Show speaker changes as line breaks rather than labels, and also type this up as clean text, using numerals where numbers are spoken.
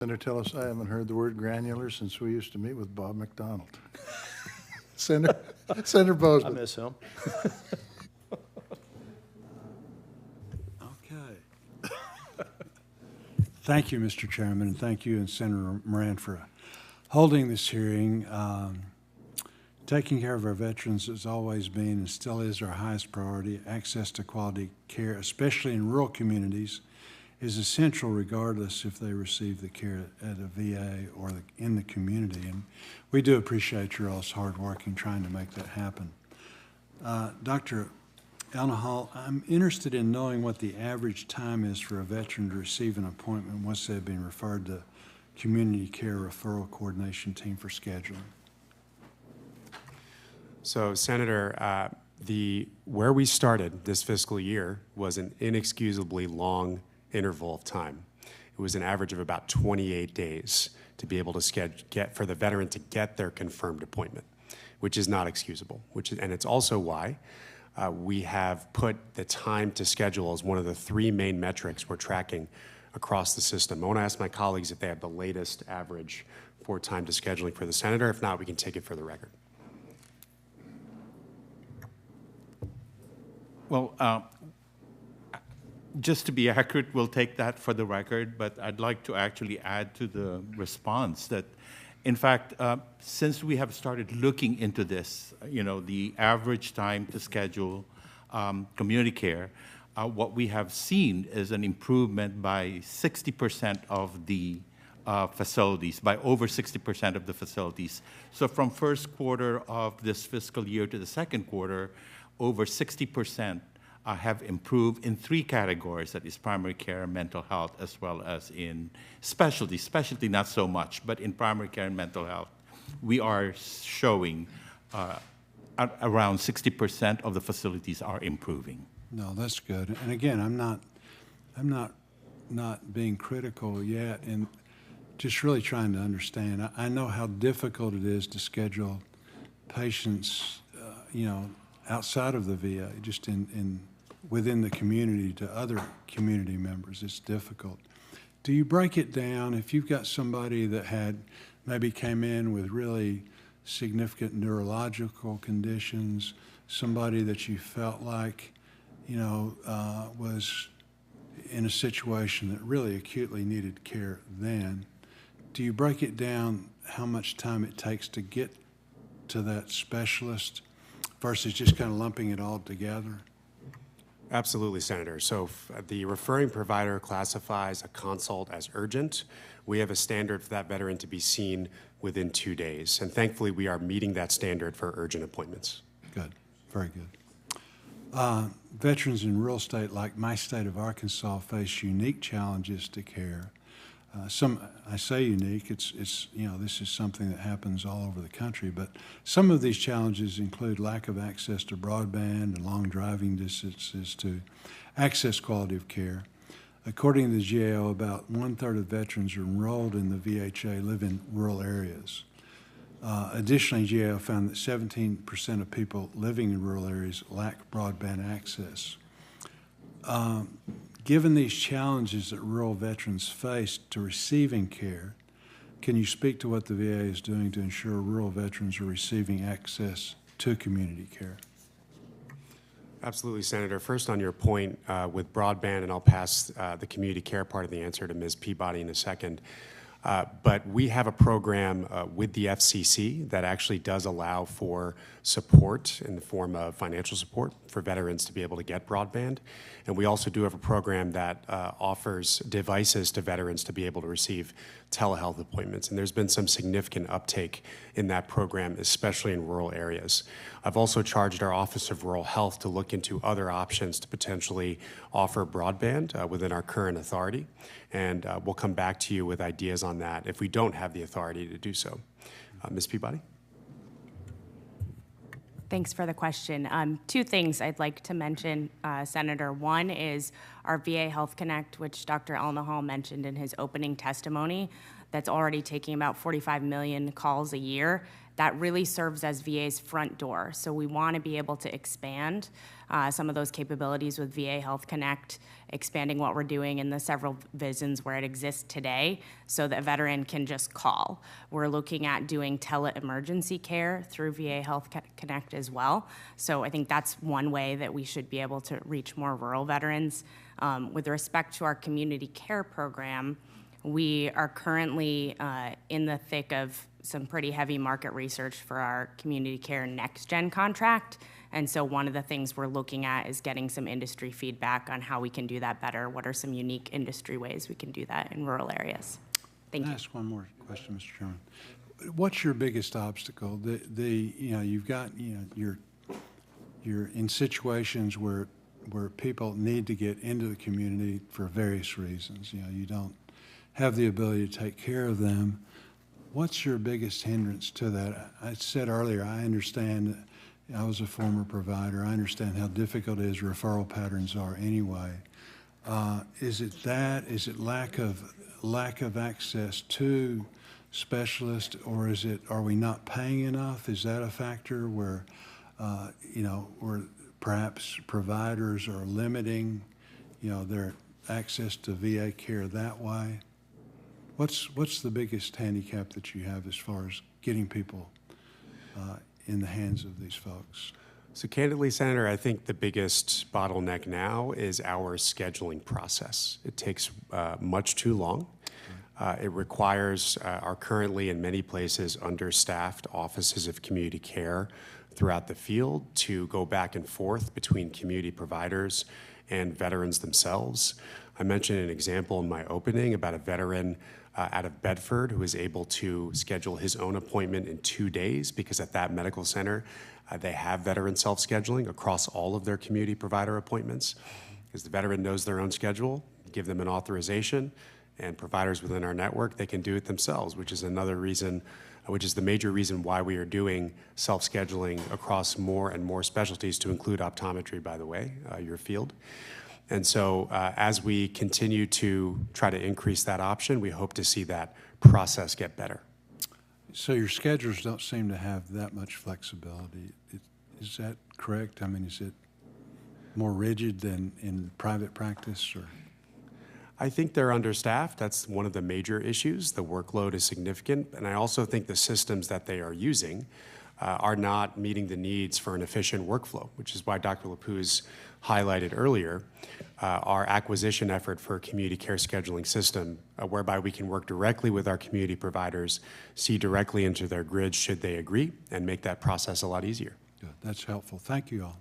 Senator Tillis, I haven't heard the word granular since we used to meet with Bob McDonald. Senator Boozman.
I miss him.
Okay. Thank you, Mr. Chairman, and thank you and Senator Moran for holding this hearing. Taking care of our veterans has always been and still is our highest priority. Access to quality care, especially in rural communities, is essential regardless if they receive the care at a VA or in the community. And we do appreciate your all's hard work in trying to make that happen. Dr. Alnahal, I'm interested in knowing what the average time is for a veteran to receive an appointment once they've been referred to Community Care Referral Coordination Team for scheduling.
So, Senator, where we started this fiscal year was an inexcusably long interval of time. It was an average of about 28 days to be able to get for the veteran to get their confirmed appointment, which is not excusable. And it's also why we have put the time to schedule as one of the three main metrics we're tracking across the system. I want to ask my colleagues if they have the latest average for time to scheduling for the senator. If not, we can take it for the record.
Well, just to be accurate, we'll take that for the record, but I'd like to actually add to the response that, in fact, since we have started looking into this, the average time to schedule community care, what we have seen is an improvement by 60% of the facilities, by over 60% of the facilities. So from first quarter of this fiscal year to the second quarter, over 60% have improved in three categories, that is primary care, mental health, as well as in specialty. Specialty, not so much, but in primary care and mental health, we are showing around 60% of the facilities are improving.
No, that's good. And again, I'm not being critical yet, and just really trying to understand. I know how difficult it is to schedule patients, outside of the VA, just within the community to other community members. It's difficult. Do you break it down if you've got somebody that had maybe came in with really significant neurological conditions, somebody that you felt like, was in a situation that really acutely needed care then? Do you break it down how much time it takes to get to that specialist versus just kind of lumping it all together?
Absolutely, Senator. So the referring provider classifies a consult as urgent. We have a standard for that veteran to be seen within 2 days. And thankfully, we are meeting that standard for urgent appointments.
Good. Very good. Veterans in rural state like my state of Arkansas face unique challenges to care. I say unique, it's this is something that happens all over the country, but some of these challenges include lack of access to broadband and long driving distances to access quality of care. According to the GAO, about 1/3 of veterans enrolled in the VHA live in rural areas. Additionally, GAO found that 17% of people living in rural areas lack broadband access. Given these challenges that rural veterans face to receiving care, can you speak to what the VA is doing to ensure rural veterans are receiving access to community care?
Absolutely, Senator. First, on your point with broadband, and I'll pass the community care part of the answer to Ms. Peabody in a second. But we have a program with the FCC that actually does allow for support in the form of financial support for veterans to be able to get broadband. And we also do have a program that offers devices to veterans to be able to receive telehealth appointments. And there's been some significant uptake in that program, especially in rural areas. I've also charged our Office of Rural Health to look into other options to potentially offer broadband within our current authority. And we'll come back to you with ideas on that if we don't have the authority to do so. Ms. Peabody?
Thanks for the question. Two things I'd like to mention, Senator. One is
our VA Health Connect, which Dr. Elnahal mentioned in his opening testimony, that's already taking about 45 million calls a year, that really serves as VA's front door. So we want to be able to expand some of those capabilities with VA Health Connect, expanding what we're doing in the several VISNs where it exists today so that a veteran can just call. We're looking at doing tele-emergency care through VA Health Connect as well. So I think that's one way that we should be able to reach more rural veterans. With respect to our community care program, we are currently in the thick of some pretty heavy market research for our community care next gen contract. And so one of the things we're looking at is getting some industry feedback on how we can do that better. What are some unique industry ways we can do that in rural areas? Thank
Can I
you.
ask one more question, Mr. Chairman? What's your biggest obstacle? You've got, you're in situations where people need to get into the community for various reasons. You don't have the ability to take care of them. What's your biggest hindrance to that? I said earlier, I understand, I was a former provider. I understand how difficult it is referral patterns are anyway. Is it that? Is it lack of access to specialists, or is it, are we not paying enough? Is that a factor where, where perhaps providers are limiting, their access to VA care that way? What's the biggest handicap that you have as far as getting people in the hands of these folks?
So candidly, Senator, I think the biggest bottleneck now is our scheduling process. It takes much too long. It requires our currently in many places understaffed offices of community care throughout the field to go back and forth between community providers and veterans themselves. I mentioned an example in my opening about a veteran out of Bedford who was able to schedule his own appointment in 2 days because at that medical center, they have veteran self-scheduling across all of their community provider appointments. Because the veteran knows their own schedule, give them an authorization, and providers within our network, they can do it themselves, which is another reason, which is the major reason why we are doing self-scheduling across more and more specialties, to include optometry, by the way, your field. And so as we continue to try to increase that option, we hope to see that process get better.
So your schedules don't seem to have that much flexibility. Is that correct? I mean, is it more rigid than in private practice, or?
I think they're understaffed. That's one of the major issues. The workload is significant. And I also think the systems that they are using are not meeting the needs for an efficient workflow, which is why Dr. Lapuz highlighted earlier our acquisition effort for a community care scheduling system, whereby we can work directly with our community providers, see directly into their grids should they agree, and make that process a lot easier.
Good. That's helpful. Thank you all.